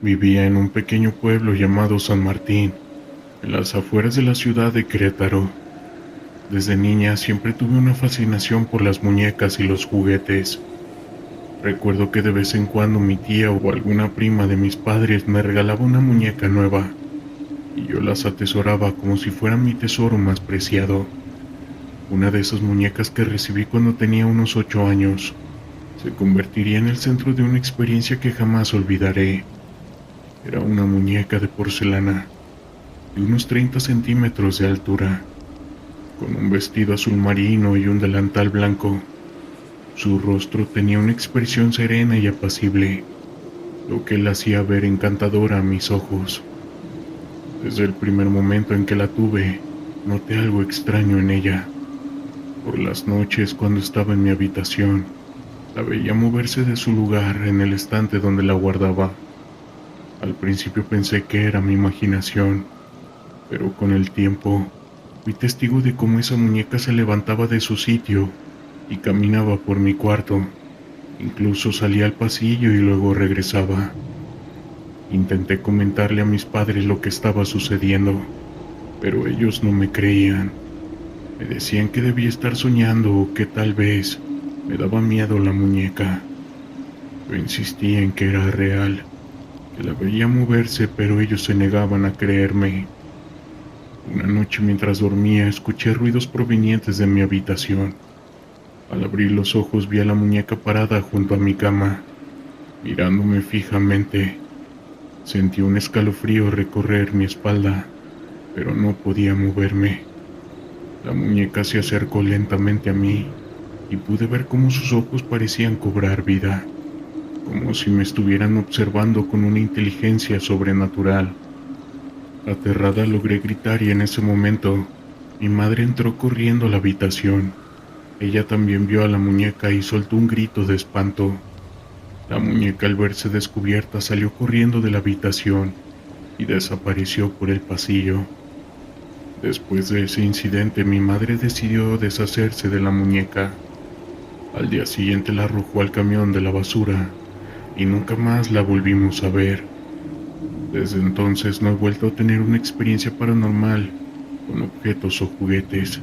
Vivía en un pequeño pueblo llamado San Martín, en las afueras de la ciudad de Querétaro. Desde niña siempre tuve una fascinación por las muñecas y los juguetes. Recuerdo que de vez en cuando mi tía o alguna prima de mis padres me regalaba una muñeca nueva, y yo las atesoraba como si fuera mi tesoro más preciado. Una de esas muñecas que recibí cuando tenía unos 8 años se convertiría en el centro de una experiencia que jamás olvidaré. Era una muñeca de porcelana de unos 30 centímetros de altura, con un vestido azul marino y un delantal blanco. Su rostro tenía una expresión serena y apacible, lo que la hacía ver encantadora a mis ojos. Desde el primer momento en que la tuve, noté algo extraño en ella. Por las noches, cuando estaba en mi habitación, la veía moverse de su lugar en el estante donde la guardaba. Al principio pensé que era mi imaginación, pero con el tiempo fui testigo de cómo esa muñeca se levantaba de su sitio y caminaba por mi cuarto. Incluso salía al pasillo y luego regresaba. Intenté comentarle a mis padres lo que estaba sucediendo, pero ellos no me creían. Me decían que debía estar soñando o que tal vez me daba miedo la muñeca. Yo insistía en que era real, que la veía moverse, pero ellos se negaban a creerme. Una noche mientras dormía escuché ruidos provenientes de mi habitación. Al abrir los ojos vi a la muñeca parada junto a mi cama, mirándome fijamente. Sentí un escalofrío recorrer mi espalda, pero no podía moverme. La muñeca se acercó lentamente a mí y pude ver cómo sus ojos parecían cobrar vida, como si me estuvieran observando con una inteligencia sobrenatural. Aterrada logré gritar y en ese momento mi madre entró corriendo a la habitación. Ella también vio a la muñeca y soltó un grito de espanto. La muñeca, al verse descubierta, salió corriendo de la habitación y desapareció por el pasillo. Después de ese incidente, mi madre decidió deshacerse de la muñeca. Al día siguiente la arrojó al camión de la basura y nunca más la volvimos a ver. Desde entonces no he vuelto a tener una experiencia paranormal con objetos o juguetes.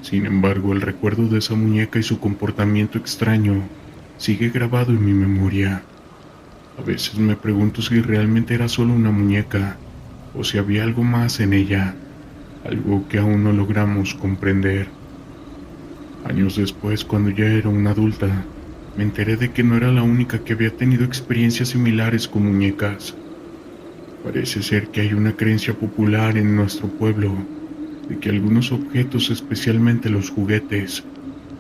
Sin embargo, el recuerdo de esa muñeca y su comportamiento extraño sigue grabado en mi memoria. A veces me pregunto si realmente era solo una muñeca o si había algo más en ella, algo que aún no logramos comprender. Años después, cuando ya era una adulta, me enteré de que no era la única que había tenido experiencias similares con muñecas. Parece ser que hay una creencia popular en nuestro pueblo de que algunos objetos, especialmente los juguetes,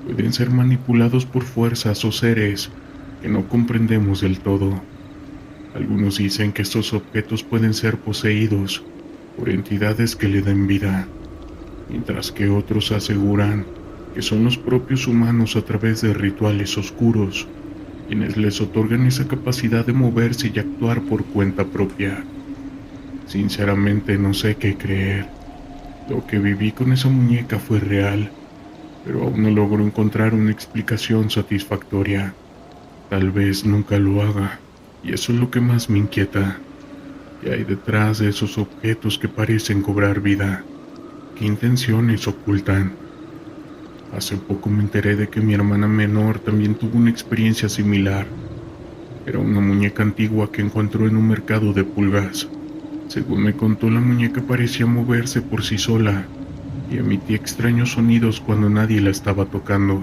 pueden ser manipulados por fuerzas o seres que no comprendemos del todo. Algunos dicen que estos objetos pueden ser poseídos por entidades que le den vida, mientras que otros aseguran que son los propios humanos, a través de rituales oscuros, quienes les otorgan esa capacidad de moverse y actuar por cuenta propia. Sinceramente no sé qué creer. Lo que viví con esa muñeca fue real, pero aún no logro encontrar una explicación satisfactoria. Tal vez nunca lo haga, y eso es lo que más me inquieta. ¿Qué hay detrás de esos objetos que parecen cobrar vida? ¿Qué intenciones ocultan? Hace poco me enteré de que mi hermana menor también tuvo una experiencia similar. Era una muñeca antigua que encontró en un mercado de pulgas. Según me contó, la muñeca parecía moverse por sí sola y emitía extraños sonidos cuando nadie la estaba tocando.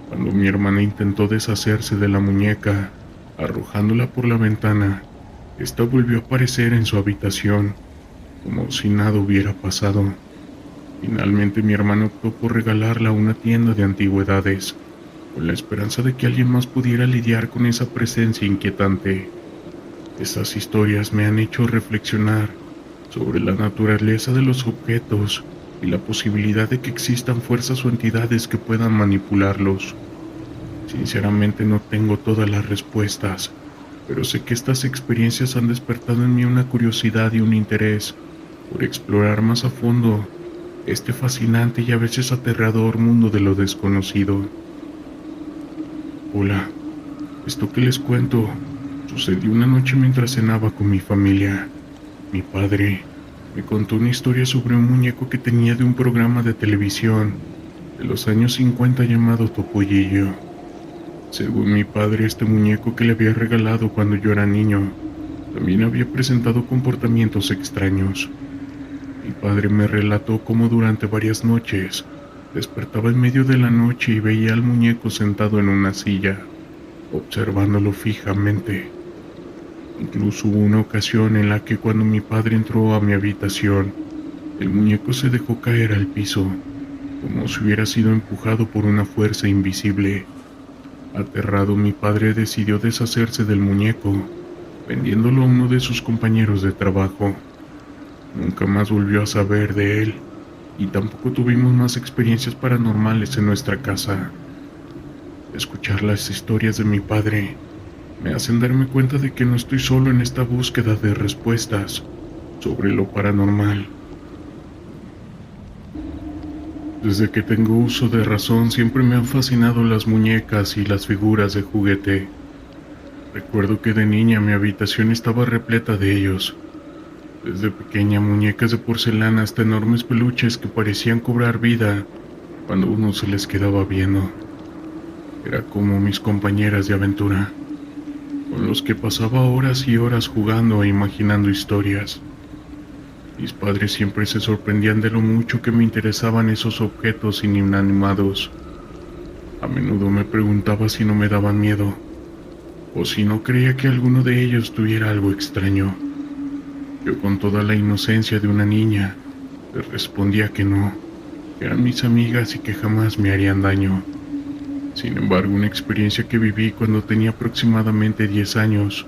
Cuando mi hermana intentó deshacerse de la muñeca, arrojándola por la ventana, esta volvió a aparecer en su habitación, como si nada hubiera pasado. Finalmente mi hermana optó por regalarla a una tienda de antigüedades, con la esperanza de que alguien más pudiera lidiar con esa presencia inquietante. Estas historias me han hecho reflexionar sobre la naturaleza de los objetos y la posibilidad de que existan fuerzas o entidades que puedan manipularlos. Sinceramente no tengo todas las respuestas, pero sé que estas experiencias han despertado en mí una curiosidad y un interés por explorar más a fondo este fascinante y a veces aterrador mundo de lo desconocido. Hola, esto que les cuento Sucedió una noche mientras cenaba con mi familia. Mi padre me contó una historia sobre un muñeco que tenía de un programa de televisión de los años 50 llamado Topollillo. Según mi padre, este muñeco que le había regalado cuando yo era niño también había presentado comportamientos extraños. Mi padre me relató cómo durante varias noches despertaba en medio de la noche y veía al muñeco sentado en una silla, observándolo fijamente. Incluso hubo una ocasión en la que cuando mi padre entró a mi habitación, el muñeco se dejó caer al piso, como si hubiera sido empujado por una fuerza invisible. Aterrado, mi padre decidió deshacerse del muñeco, vendiéndolo a uno de sus compañeros de trabajo. Nunca más volvió a saber de él, y tampoco tuvimos más experiencias paranormales en nuestra casa. Escuchar las historias de mi padre me hacen darme cuenta de que no estoy solo en esta búsqueda de respuestas sobre lo paranormal. Desde que tengo uso de razón siempre me han fascinado las muñecas y las figuras de juguete. Recuerdo que de niña mi habitación estaba repleta de ellos. Desde pequeña, muñecas de porcelana hasta enormes peluches que parecían cobrar vida cuando uno se les quedaba viendo. Era como mis compañeras de aventura, con los que pasaba horas y horas jugando e imaginando historias. Mis padres siempre se sorprendían de lo mucho que me interesaban esos objetos inanimados. A menudo me preguntaba si no me daban miedo, o si no creía que alguno de ellos tuviera algo extraño. Yo, con toda la inocencia de una niña, les respondía que no, que eran mis amigas y que jamás me harían daño. Sin embargo, una experiencia que viví cuando tenía aproximadamente 10 años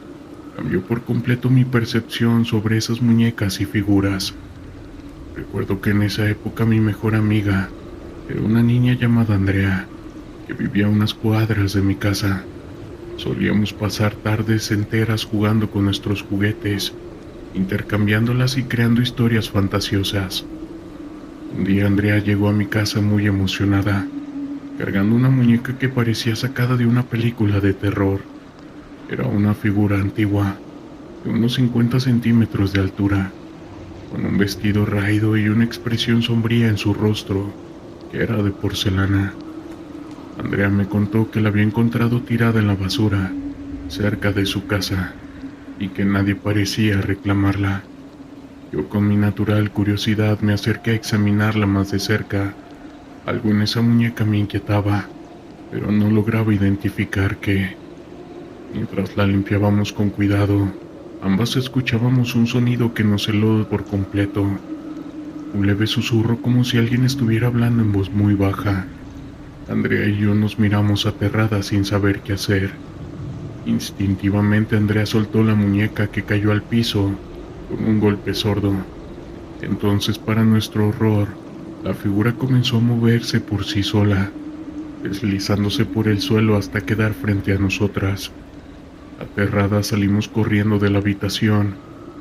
cambió por completo mi percepción sobre esas muñecas y figuras. Recuerdo que en esa época mi mejor amiga era una niña llamada Andrea, que vivía a unas cuadras de mi casa. Solíamos pasar tardes enteras jugando con nuestros juguetes, intercambiándolas y creando historias fantasiosas. Un día Andrea llegó a mi casa muy emocionada, cargando una muñeca que parecía sacada de una película de terror. Era una figura antigua, de unos 50 centímetros de altura, con un vestido raído y una expresión sombría en su rostro, que era de porcelana. Andrea me contó que la había encontrado tirada en la basura, cerca de su casa, y que nadie parecía reclamarla. Yo, con mi natural curiosidad, me acerqué a examinarla más de cerca. Algo en esa muñeca me inquietaba, pero no lograba identificar qué. Mientras la limpiábamos con cuidado, ambas escuchábamos un sonido que nos heló por completo. Un leve susurro, como si alguien estuviera hablando en voz muy baja. Andrea y yo nos miramos aterradas sin saber qué hacer. Instintivamente Andrea soltó la muñeca, que cayó al piso con un golpe sordo. Entonces, para nuestro horror, la figura comenzó a moverse por sí sola, deslizándose por el suelo hasta quedar frente a nosotras. Aterradas, salimos corriendo de la habitación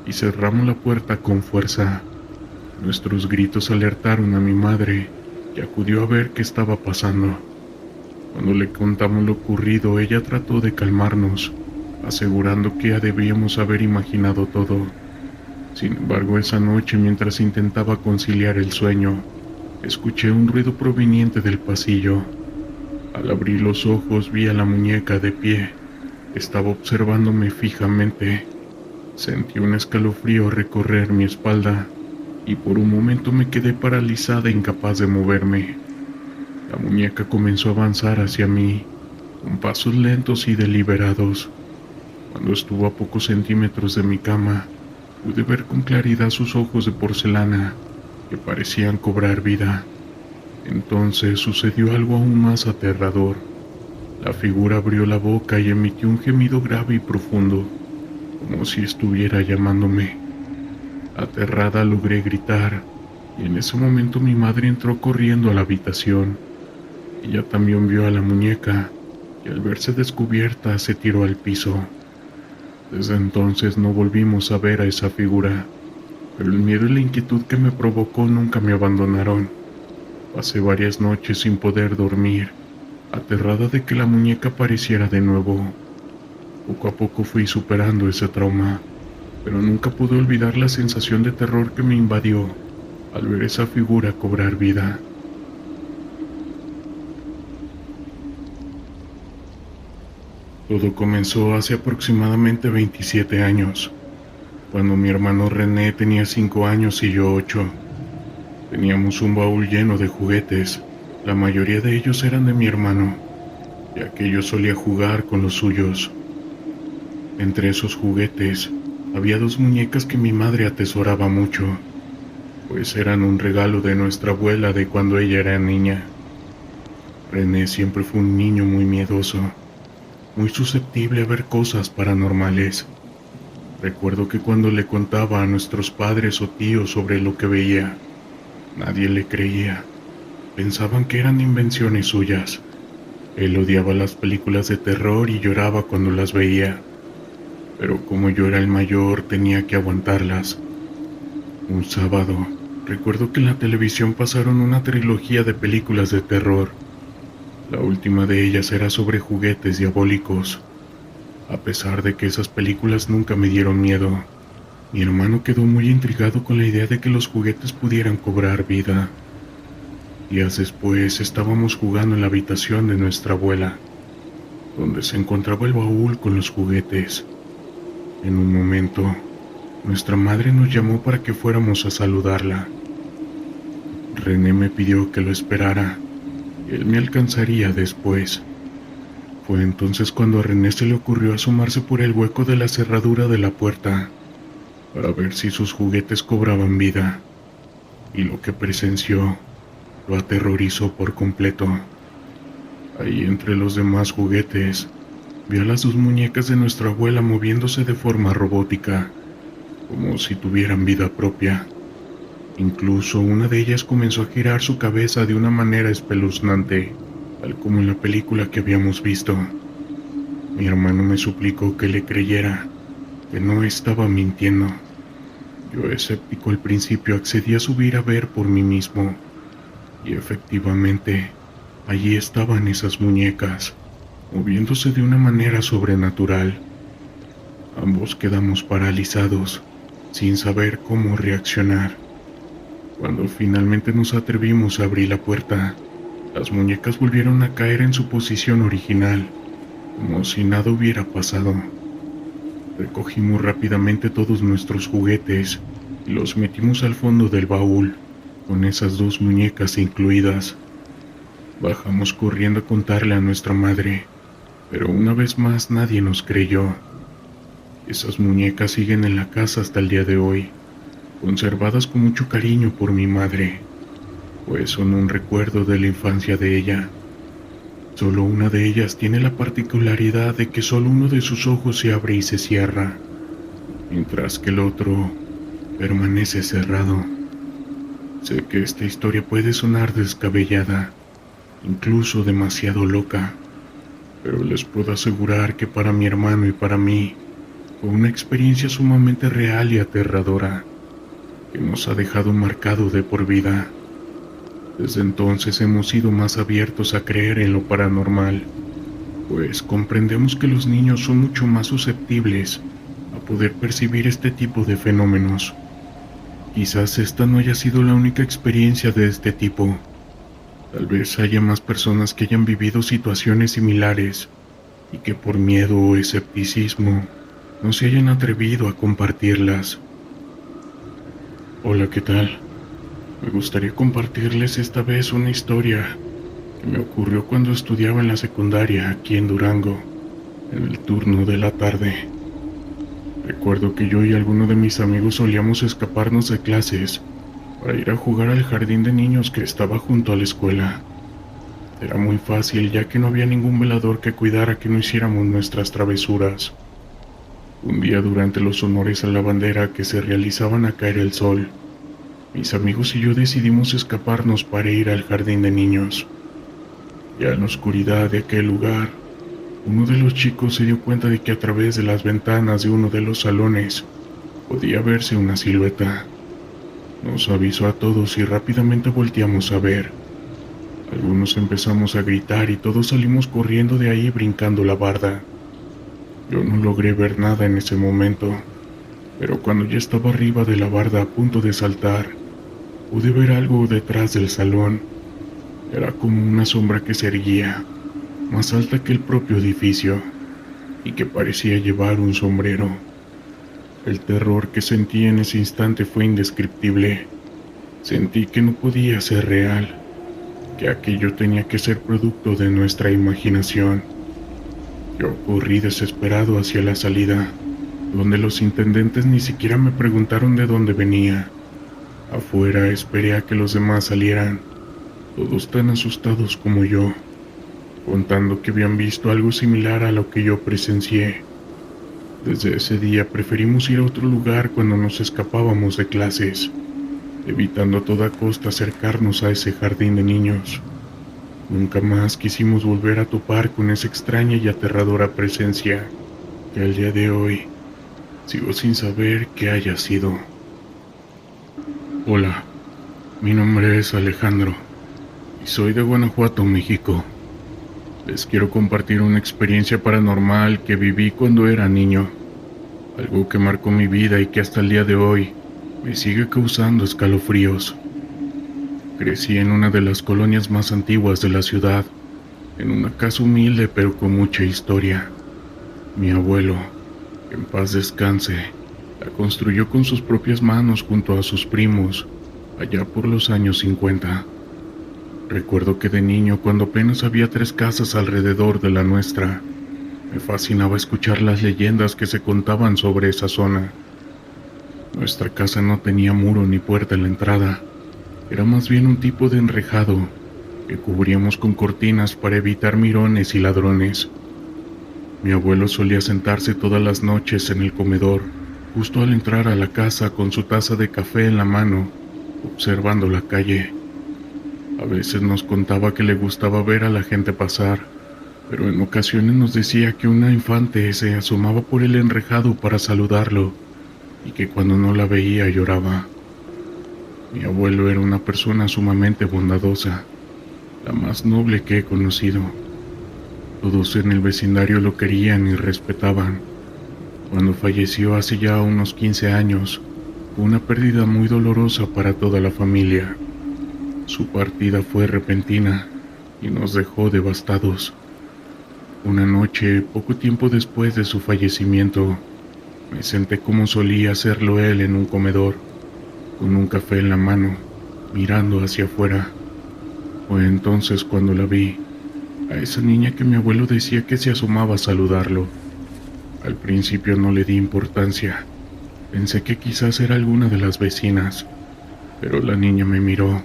y cerramos la puerta con fuerza. Nuestros gritos alertaron a mi madre, que acudió a ver qué estaba pasando. Cuando le contamos lo ocurrido, ella trató de calmarnos, asegurando que ya debíamos haber imaginado todo. Sin embargo, esa noche, mientras intentaba conciliar el sueño, escuché un ruido proveniente del pasillo. Al abrir los ojos, vi a la muñeca de pie. Estaba observándome fijamente. Sentí un escalofrío recorrer mi espalda y por un momento me quedé paralizada, incapaz de moverme. La muñeca comenzó a avanzar hacia mí, con pasos lentos y deliberados. Cuando estuvo a pocos centímetros de mi cama, pude ver con claridad sus ojos de porcelana, que parecían cobrar vida. Entonces sucedió algo aún más aterrador. La figura abrió la boca y emitió un gemido grave y profundo, como si estuviera llamándome. Aterrada, logré gritar, y en ese momento mi madre entró corriendo a la habitación. Ella también vio a la muñeca, y al verse descubierta se tiró al piso. Desde entonces no volvimos a ver a esa figura, pero el miedo y la inquietud que me provocó nunca me abandonaron. Pasé varias noches sin poder dormir, aterrada de que la muñeca apareciera de nuevo. Poco a poco fui superando ese trauma, pero nunca pude olvidar la sensación de terror que me invadió al ver esa figura cobrar vida. Todo comenzó hace aproximadamente 27 años, cuando mi hermano René tenía 5 años y yo 8. Teníamos un baúl lleno de juguetes, la mayoría de ellos eran de mi hermano, ya que yo solía jugar con los suyos. Entre esos juguetes, había dos muñecas que mi madre atesoraba mucho, pues eran un regalo de nuestra abuela de cuando ella era niña. René siempre fue un niño muy miedoso, muy susceptible a ver cosas paranormales. Recuerdo que cuando le contaba a nuestros padres o tíos sobre lo que veía, nadie le creía. Pensaban que eran invenciones suyas. Él odiaba las películas de terror y lloraba cuando las veía, pero como yo era el mayor tenía que aguantarlas. Un sábado, recuerdo que en la televisión pasaron una trilogía de películas de terror. La última de ellas era sobre juguetes diabólicos. A pesar de que esas películas nunca me dieron miedo, mi hermano quedó muy intrigado con la idea de que los juguetes pudieran cobrar vida. Días después estábamos jugando en la habitación de nuestra abuela, donde se encontraba el baúl con los juguetes. En un momento, nuestra madre nos llamó para que fuéramos a saludarla. René me pidió que lo esperara, y él me alcanzaría después. Fue entonces cuando a René se le ocurrió asomarse por el hueco de la cerradura de la puerta, para ver si sus juguetes cobraban vida, y lo que presenció lo aterrorizó por completo. Ahí entre los demás juguetes, vio a las dos muñecas de nuestra abuela moviéndose de forma robótica, como si tuvieran vida propia. Incluso una de ellas comenzó a girar su cabeza de una manera espeluznante, tal como en la película que habíamos visto. Mi hermano me suplicó que le creyera, que no estaba mintiendo. Yo, escéptico al principio, accedí a subir a ver por mí mismo, y efectivamente, allí estaban esas muñecas, moviéndose de una manera sobrenatural. Ambos quedamos paralizados, sin saber cómo reaccionar. Cuando finalmente nos atrevimos a abrir la puerta, las muñecas volvieron a caer en su posición original, como si nada hubiera pasado. Recogimos rápidamente todos nuestros juguetes y los metimos al fondo del baúl, con esas dos muñecas incluidas. Bajamos corriendo a contarle a nuestra madre, pero una vez más nadie nos creyó. Esas muñecas siguen en la casa hasta el día de hoy, conservadas con mucho cariño por mi madre, pues son un recuerdo de la infancia de ella. Solo una de ellas tiene la particularidad de que solo uno de sus ojos se abre y se cierra, mientras que el otro permanece cerrado. Sé que esta historia puede sonar descabellada, incluso demasiado loca, pero les puedo asegurar que para mi hermano y para mí fue una experiencia sumamente real y aterradora, que nos ha dejado marcado de por vida. Desde entonces hemos sido más abiertos a creer en lo paranormal, pues comprendemos que los niños son mucho más susceptibles a poder percibir este tipo de fenómenos. Quizás esta no haya sido la única experiencia de este tipo. Tal vez haya más personas que hayan vivido situaciones similares y que por miedo o escepticismo no se hayan atrevido a compartirlas. Hola, ¿qué tal? Me gustaría compartirles esta vez una historia que me ocurrió cuando estudiaba en la secundaria aquí en Durango, en el turno de la tarde. Recuerdo que yo y algunos de mis amigos solíamos escaparnos de clases para ir a jugar al jardín de niños que estaba junto a la escuela. Era muy fácil, ya que no había ningún velador que cuidara que no hiciéramos nuestras travesuras. Un día, durante los honores a la bandera que se realizaban a caer el sol, mis amigos y yo decidimos escaparnos para ir al jardín de niños. Ya en la oscuridad de aquel lugar, uno de los chicos se dio cuenta de que a través de las ventanas de uno de los salones podía verse una silueta. Nos avisó a todos y rápidamente volteamos a ver. Algunos empezamos a gritar y todos salimos corriendo de ahí brincando la barda. Yo no logré ver nada en ese momento, pero cuando ya estaba arriba de la barda a punto de saltar, pude ver algo detrás del salón. Era como una sombra que se erguía, más alta que el propio edificio, y que parecía llevar un sombrero. El terror que sentí en ese instante fue indescriptible. Sentí que no podía ser real, que aquello tenía que ser producto de nuestra imaginación. Yo corrí desesperado hacia la salida, donde los intendentes ni siquiera me preguntaron de dónde venía. Afuera esperé a que los demás salieran, todos tan asustados como yo, contando que habían visto algo similar a lo que yo presencié. Desde ese día preferimos ir a otro lugar cuando nos escapábamos de clases, evitando a toda costa acercarnos a ese jardín de niños. Nunca más quisimos volver a topar con esa extraña y aterradora presencia, que al día de hoy sigo sin saber qué haya sido. Hola, mi nombre es Alejandro y soy de Guanajuato, México. Les quiero compartir una experiencia paranormal que viví cuando era niño, algo que marcó mi vida y que hasta el día de hoy me sigue causando escalofríos. Crecí en una de las colonias más antiguas de la ciudad, en una casa humilde pero con mucha historia. Mi abuelo, que en paz descanse, la construyó con sus propias manos junto a sus primos, allá por los años 50. Recuerdo que de niño, cuando apenas había 3 casas alrededor de la nuestra, me fascinaba escuchar las leyendas que se contaban sobre esa zona. Nuestra casa no tenía muro ni puerta en la entrada, era más bien un tipo de enrejado que cubríamos con cortinas para evitar mirones y ladrones. Mi abuelo solía sentarse todas las noches en el comedor, justo al entrar a la casa con su taza de café en la mano, observando la calle. A veces nos contaba que le gustaba ver a la gente pasar, pero en ocasiones nos decía que una infante se asomaba por el enrejado para saludarlo, y que cuando no la veía lloraba. Mi abuelo era una persona sumamente bondadosa, la más noble que he conocido. Todos en el vecindario lo querían y respetaban. Cuando falleció hace ya unos 15 años, fue una pérdida muy dolorosa para toda la familia. Su partida fue repentina y nos dejó devastados. Una noche, poco tiempo después de su fallecimiento, me senté como solía hacerlo él en un comedor, con un café en la mano, mirando hacia afuera. Fue entonces cuando la vi, a esa niña que mi abuelo decía que se asomaba a saludarlo. Al principio no le di importancia, pensé que quizás era alguna de las vecinas, pero la niña me miró,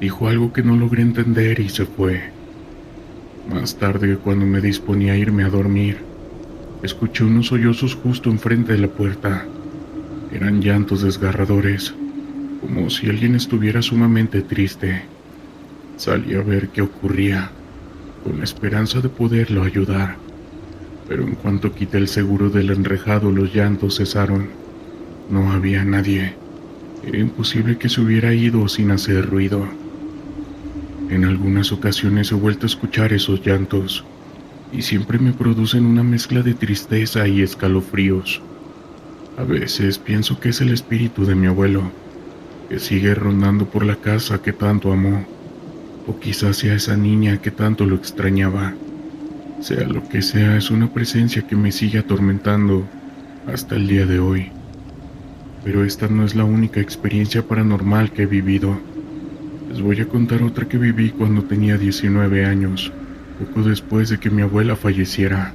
dijo algo que no logré entender y se fue. Más tarde, cuando me disponía a irme a dormir, escuché unos sollozos justo enfrente de la puerta. Eran llantos desgarradores, como si alguien estuviera sumamente triste. Salí a ver qué ocurría, con la esperanza de poderlo ayudar, pero en cuanto quité el seguro del enrejado, los llantos cesaron. No había nadie. Era imposible que se hubiera ido sin hacer ruido. En algunas ocasiones he vuelto a escuchar esos llantos, y siempre me producen una mezcla de tristeza y escalofríos. A veces pienso que es el espíritu de mi abuelo, que sigue rondando por la casa que tanto amó, o quizás sea esa niña que tanto lo extrañaba. Sea lo que sea, es una presencia que me sigue atormentando hasta el día de hoy. Pero esta no es la única experiencia paranormal que he vivido. Les voy a contar otra que viví cuando tenía 19 años, poco después de que mi abuela falleciera.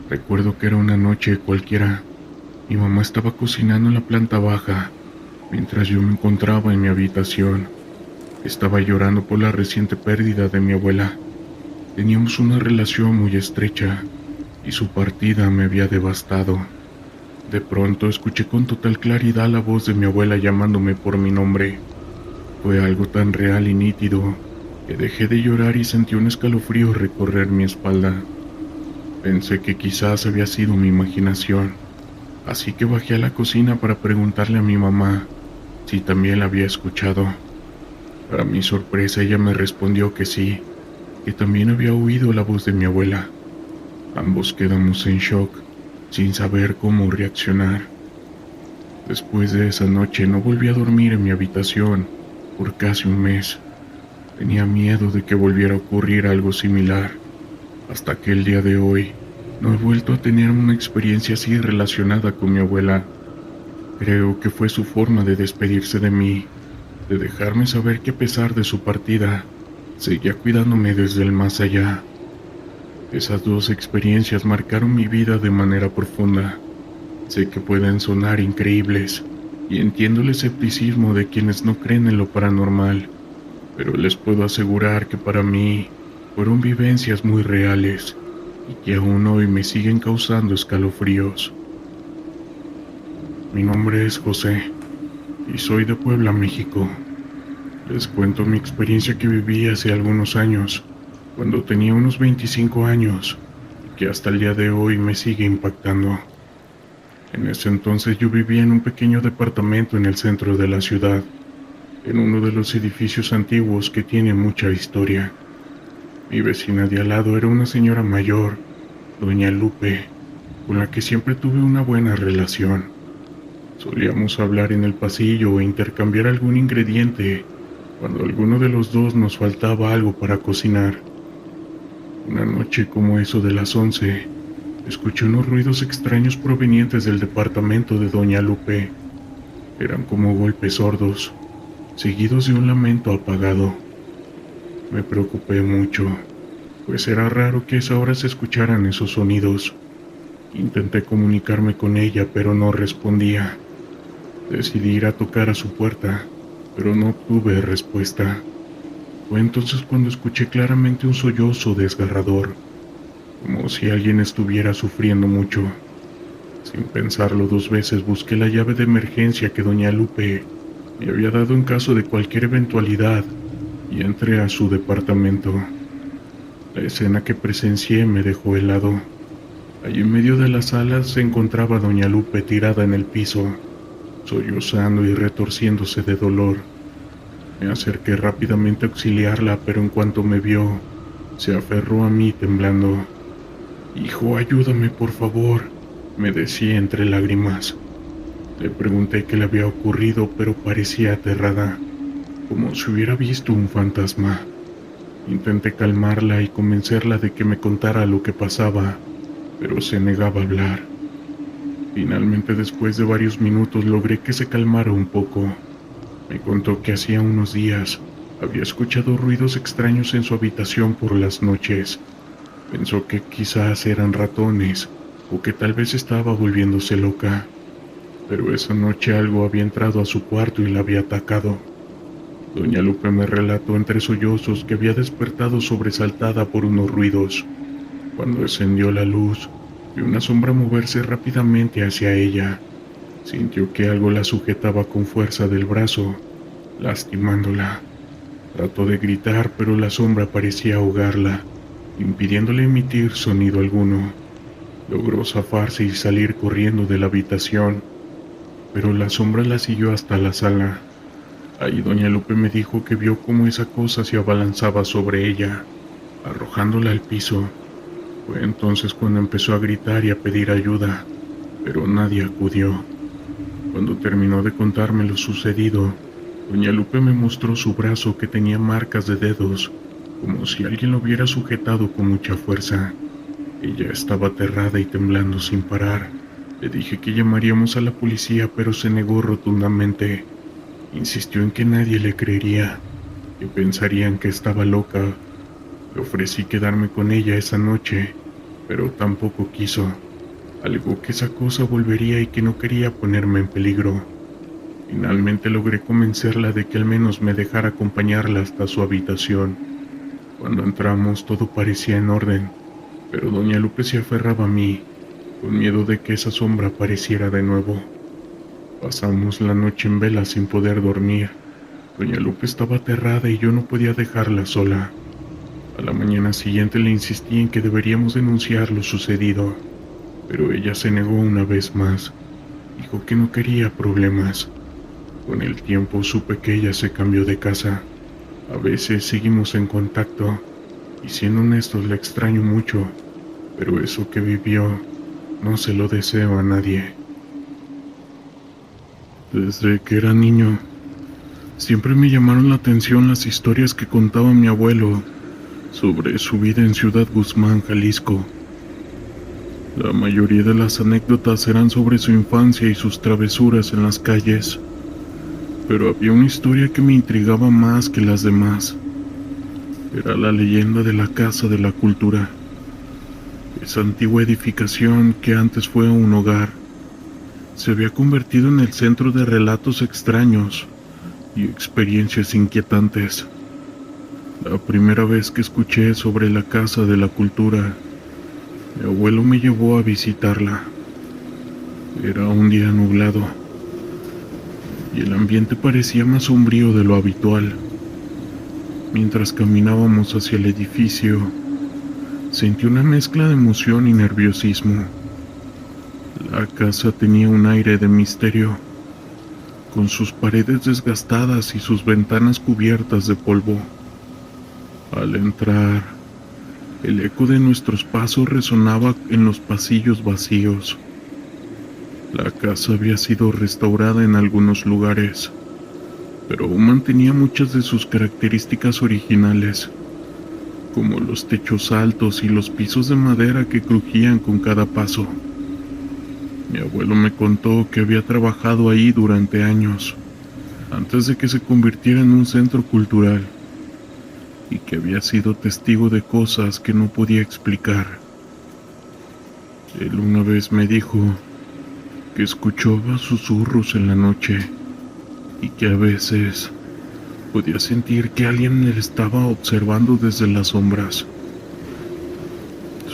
Recuerdo que era una noche cualquiera. Mi mamá estaba cocinando en la planta baja, mientras yo me encontraba en mi habitación. Estaba llorando por la reciente pérdida de mi abuela. Teníamos una relación muy estrecha, y su partida me había devastado. De pronto escuché con total claridad la voz de mi abuela llamándome por mi nombre. Fue algo tan real y nítido que dejé de llorar y sentí un escalofrío recorrer mi espalda. Pensé que quizás había sido mi imaginación, así que bajé a la cocina para preguntarle a mi mamá si también la había escuchado. Para mi sorpresa, ella me respondió que sí, que también había oído la voz de mi abuela. Ambos quedamos en shock, sin saber cómo reaccionar. Después de esa noche no volví a dormir en mi habitación por casi un mes. Tenía miedo de que volviera a ocurrir algo similar, hasta que el día de hoy no he vuelto a tener una experiencia así relacionada con mi abuela. Creo que fue su forma de despedirse de mí, de dejarme saber que a pesar de su partida, seguía cuidándome desde el más allá. Esas dos experiencias marcaron mi vida de manera profunda. Sé que pueden sonar increíbles, y entiendo el escepticismo de quienes no creen en lo paranormal, pero les puedo asegurar que para mí fueron vivencias muy reales, y que aún hoy me siguen causando escalofríos. Mi nombre es José, y soy de Puebla, México. Les cuento mi experiencia que viví hace algunos años, cuando tenía unos 25 años, y que hasta el día de hoy me sigue impactando. En ese entonces yo vivía en un pequeño departamento en el centro de la ciudad, en uno de los edificios antiguos que tiene mucha historia. Mi vecina de al lado era una señora mayor, doña Lupe, con la que siempre tuve una buena relación. Solíamos hablar en el pasillo e intercambiar algún ingrediente cuando alguno de los dos nos faltaba algo para cocinar. Una noche como eso de las 11, escuché unos ruidos extraños provenientes del departamento de doña Lupe. Eran como golpes sordos, seguidos de un lamento apagado. Me preocupé mucho, pues era raro que a esa hora se escucharan esos sonidos. Intenté comunicarme con ella, pero no respondía. Decidí ir a tocar a su puerta, pero no obtuve respuesta. Fue entonces cuando escuché claramente un sollozo desgarrador, como si alguien estuviera sufriendo mucho. Sin pensarlo dos veces busqué la llave de emergencia que doña Lupe me había dado en caso de cualquier eventualidad y entré a su departamento. La escena que presencié me dejó helado. Allí en medio de la sala se encontraba doña Lupe tirada en el piso, sollozando y retorciéndose de dolor. Me acerqué rápidamente a auxiliarla, pero en cuanto me vio, se aferró a mí temblando. «Hijo, ayúdame, por favor», me decía entre lágrimas. Le pregunté qué le había ocurrido, pero parecía aterrada, como si hubiera visto un fantasma. Intenté calmarla y convencerla de que me contara lo que pasaba, pero se negaba a hablar. Finalmente, después de varios minutos, logré que se calmara un poco. Me contó que hacía unos días había escuchado ruidos extraños en su habitación por las noches. Pensó que quizás eran ratones o que tal vez estaba volviéndose loca, pero esa noche algo había entrado a su cuarto y la había atacado. Doña Lupe me relató entre sollozos que había despertado sobresaltada por unos ruidos. Cuando encendió la luz, vio una sombra moverse rápidamente hacia ella. Sintió que algo la sujetaba con fuerza del brazo, lastimándola. Trató de gritar, pero la sombra parecía ahogarla, impidiéndole emitir sonido alguno. Logró zafarse y salir corriendo de la habitación, pero la sombra la siguió hasta la sala. Ahí doña Lupe me dijo que vio cómo esa cosa se abalanzaba sobre ella, arrojándola al piso. Fue entonces cuando empezó a gritar y a pedir ayuda, pero nadie acudió. Cuando terminó de contarme lo sucedido, doña Lupe me mostró su brazo que tenía marcas de dedos, como si alguien lo hubiera sujetado con mucha fuerza. Ella estaba aterrada y temblando sin parar. Le dije que llamaríamos a la policía, pero se negó rotundamente. Insistió en que nadie le creería, que pensarían que estaba loca. Le ofrecí quedarme con ella esa noche, pero tampoco quiso. Alegó que esa cosa volvería y que no quería ponerme en peligro. Finalmente logré convencerla de que al menos me dejara acompañarla hasta su habitación. Cuando entramos todo parecía en orden, pero doña Lupe se aferraba a mí, con miedo de que esa sombra apareciera de nuevo. Pasamos la noche en vela sin poder dormir. Doña Lupe estaba aterrada y yo no podía dejarla sola. A la mañana siguiente le insistí en que deberíamos denunciar lo sucedido, pero ella se negó una vez más. Dijo que no quería problemas. Con el tiempo supe que ella se cambió de casa. A veces seguimos en contacto, y siendo honestos la extraño mucho. pero eso que vivió no se lo deseo a nadie. Desde que era niño, siempre me llamaron la atención las historias que contaba mi abuelo sobre su vida en Ciudad Guzmán, Jalisco. La mayoría de las anécdotas eran sobre su infancia y sus travesuras en las calles, pero había una historia que me intrigaba más que las demás. Era la leyenda de la Casa de la Cultura. Esa antigua edificación que antes fue un hogar, se había convertido en el centro de relatos extraños y experiencias inquietantes. La primera vez que escuché sobre la Casa de la Cultura, mi abuelo me llevó a visitarla. Era un día nublado y el ambiente parecía más sombrío de lo habitual. Mientras caminábamos hacia el edificio, sentí una mezcla de emoción y nerviosismo. La casa tenía un aire de misterio, con sus paredes desgastadas y sus ventanas cubiertas de polvo. Al entrar, el eco de nuestros pasos resonaba en los pasillos vacíos. La casa había sido restaurada en algunos lugares, pero aún mantenía muchas de sus características originales, como los techos altos y los pisos de madera que crujían con cada paso. Mi abuelo me contó que había trabajado ahí durante años, antes de que se convirtiera en un centro cultural, y que había sido testigo de cosas que no podía explicar. Él una vez me dijo que escuchaba susurros en la noche y que a veces podía sentir que alguien le estaba observando desde las sombras.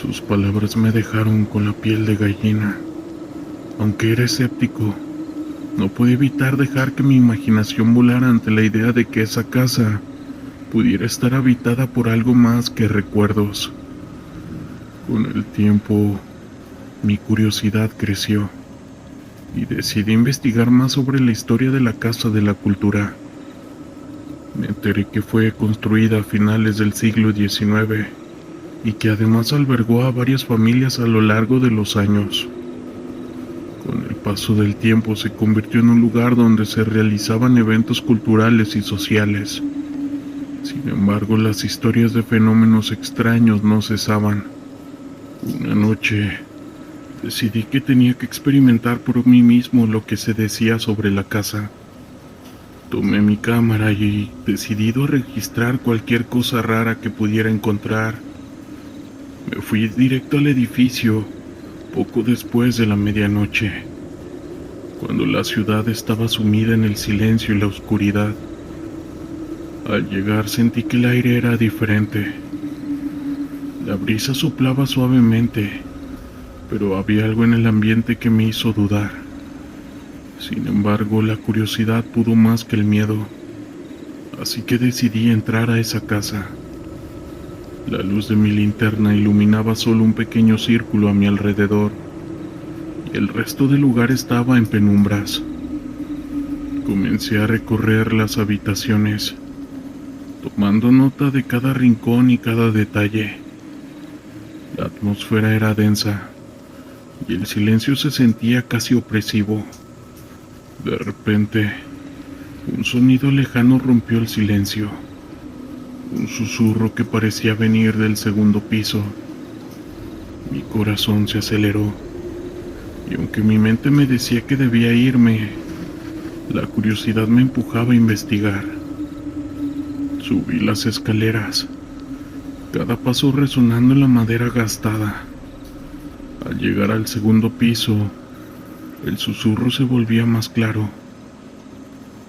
Sus palabras me dejaron con la piel de gallina. Aunque era escéptico, no pude evitar dejar que mi imaginación volara ante la idea de que esa casa pudiera estar habitada por algo más que recuerdos. Con el tiempo, mi curiosidad creció y decidí investigar más sobre la historia de la Casa de la Cultura. Me enteré que fue construida a finales del siglo XIX y que además albergó a varias familias a lo largo de los años. Con el paso del tiempo se convirtió en un lugar donde se realizaban eventos culturales y sociales. Sin embargo, las historias de fenómenos extraños no cesaban. Una noche, decidí que tenía que experimentar por mí mismo lo que se decía sobre la casa. Tomé mi cámara y, decidido a registrar cualquier cosa rara que pudiera encontrar, me fui directo al edificio poco después de la medianoche, cuando la ciudad estaba sumida en el silencio y la oscuridad. Al llegar sentí que el aire era diferente. La brisa soplaba suavemente, pero había algo en el ambiente que me hizo dudar. Sin embargo, la curiosidad pudo más que el miedo, así que decidí entrar a esa casa. La luz de mi linterna iluminaba solo un pequeño círculo a mi alrededor, y el resto del lugar estaba en penumbras. Comencé a recorrer las habitaciones, tomando nota de cada rincón y cada detalle. La atmósfera era densa, y el silencio se sentía casi opresivo. De repente, un sonido lejano rompió el silencio. Un susurro que parecía venir del segundo piso. Mi corazón se aceleró, y aunque mi mente me decía que debía irme, la curiosidad me empujaba a investigar. Subí las escaleras, cada paso resonando en la madera gastada. Al llegar al segundo piso, el susurro se volvía más claro,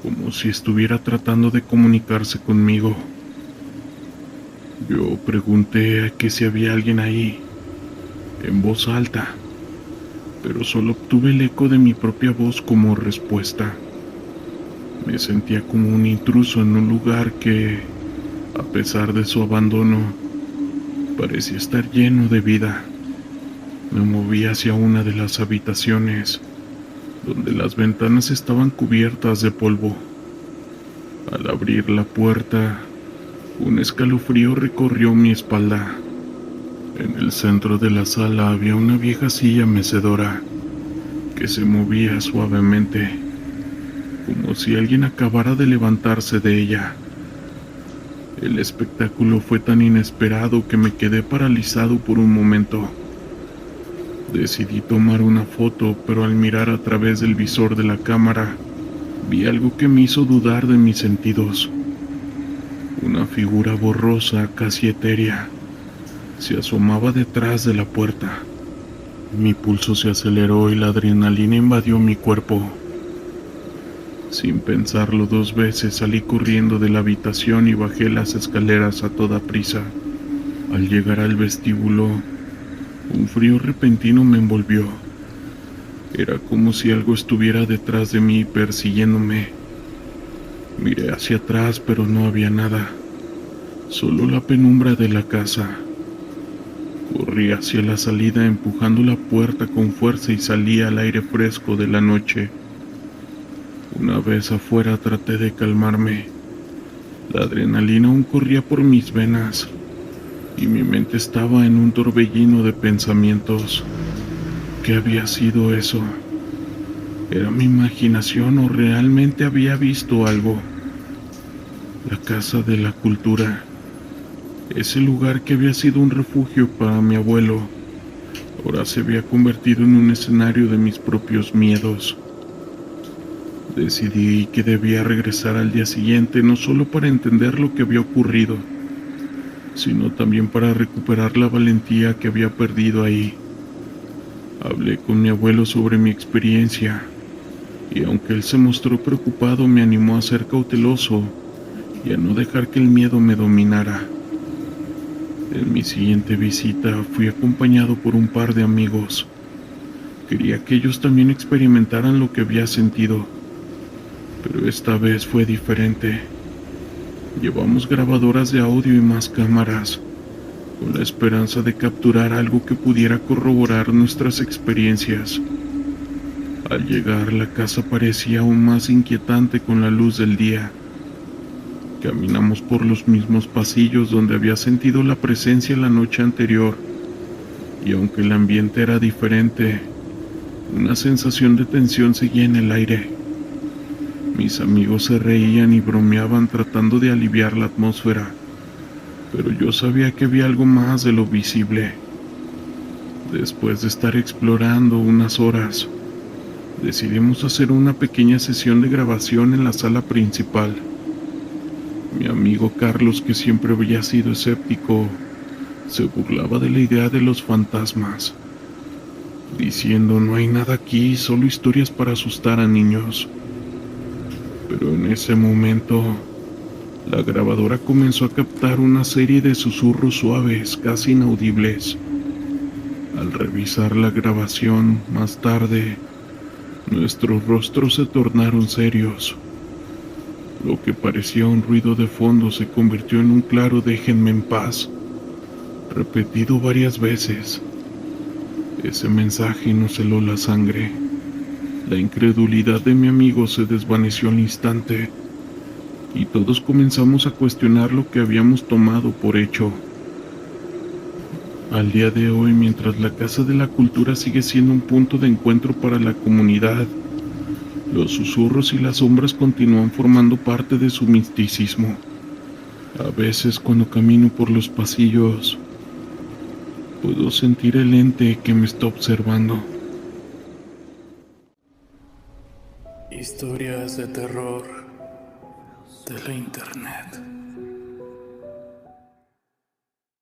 como si estuviera tratando de comunicarse conmigo. Yo pregunté que si había alguien ahí, en voz alta, pero solo obtuve el eco de mi propia voz como respuesta. Me sentía como un intruso en un lugar que, a pesar de su abandono, parecía estar lleno de vida. Me moví hacia una de las habitaciones, donde las ventanas estaban cubiertas de polvo. Al abrir la puerta, un escalofrío recorrió mi espalda. En el centro de la sala había una vieja silla mecedora que se movía suavemente, como si alguien acabara de levantarse de ella. El espectáculo fue tan inesperado que me quedé paralizado por un momento. Decidí tomar una foto, pero al mirar a través del visor de la cámara, vi algo que me hizo dudar de mis sentidos. Una figura borrosa, casi etérea, se asomaba detrás de la puerta. Mi pulso se aceleró y la adrenalina invadió mi cuerpo. Sin pensarlo dos veces, salí corriendo de la habitación y bajé las escaleras a toda prisa. Al llegar al vestíbulo, un frío repentino me envolvió. Era como si algo estuviera detrás de mí persiguiéndome. Miré hacia atrás, pero no había nada, solo la penumbra de la casa. Corrí hacia la salida empujando la puerta con fuerza y salí al aire fresco de la noche. Una vez afuera traté de calmarme. La adrenalina aún corría por mis venas y mi mente estaba en un torbellino de pensamientos. ¿Qué había sido eso? ¿Era mi imaginación o realmente había visto algo? La Casa de la Cultura, ese lugar que había sido un refugio para mi abuelo, ahora se había convertido en un escenario de mis propios miedos. Decidí que debía regresar al día siguiente, no solo para entender lo que había ocurrido, sino también para recuperar la valentía que había perdido ahí. Hablé con mi abuelo sobre mi experiencia, y aunque él se mostró preocupado, me animó a ser cauteloso y a no dejar que el miedo me dominara. En mi siguiente visita fui acompañado por un par de amigos. Quería que ellos también experimentaran lo que había sentido, pero esta vez fue diferente. Llevamos grabadoras de audio y más cámaras, con la esperanza de capturar algo que pudiera corroborar nuestras experiencias. Al llegar, la casa parecía aún más inquietante con la luz del día. Caminamos por los mismos pasillos donde había sentido la presencia la noche anterior, y aunque el ambiente era diferente, una sensación de tensión seguía en el aire. Mis amigos se reían y bromeaban tratando de aliviar la atmósfera, pero yo sabía que había algo más de lo visible. Después de estar explorando unas horas, decidimos hacer una pequeña sesión de grabación en la sala principal. Mi amigo Carlos, que siempre había sido escéptico, se burlaba de la idea de los fantasmas, diciendo: "No hay nada aquí, solo historias para asustar a niños". Pero en ese momento, la grabadora comenzó a captar una serie de susurros suaves, casi inaudibles. Al revisar la grabación más tarde, nuestros rostros se tornaron serios. Lo que parecía un ruido de fondo se convirtió en un claro "déjenme en paz", repetido varias veces. Ese mensaje nos heló la sangre. La incredulidad de mi amigo se desvaneció al instante, y todos comenzamos a cuestionar lo que habíamos tomado por hecho. Al día de hoy, mientras la Casa de la Cultura sigue siendo un punto de encuentro para la comunidad, los susurros y las sombras continúan formando parte de su misticismo. A veces, cuando camino por los pasillos, puedo sentir el ente que me está observando. Historias de terror de la internet.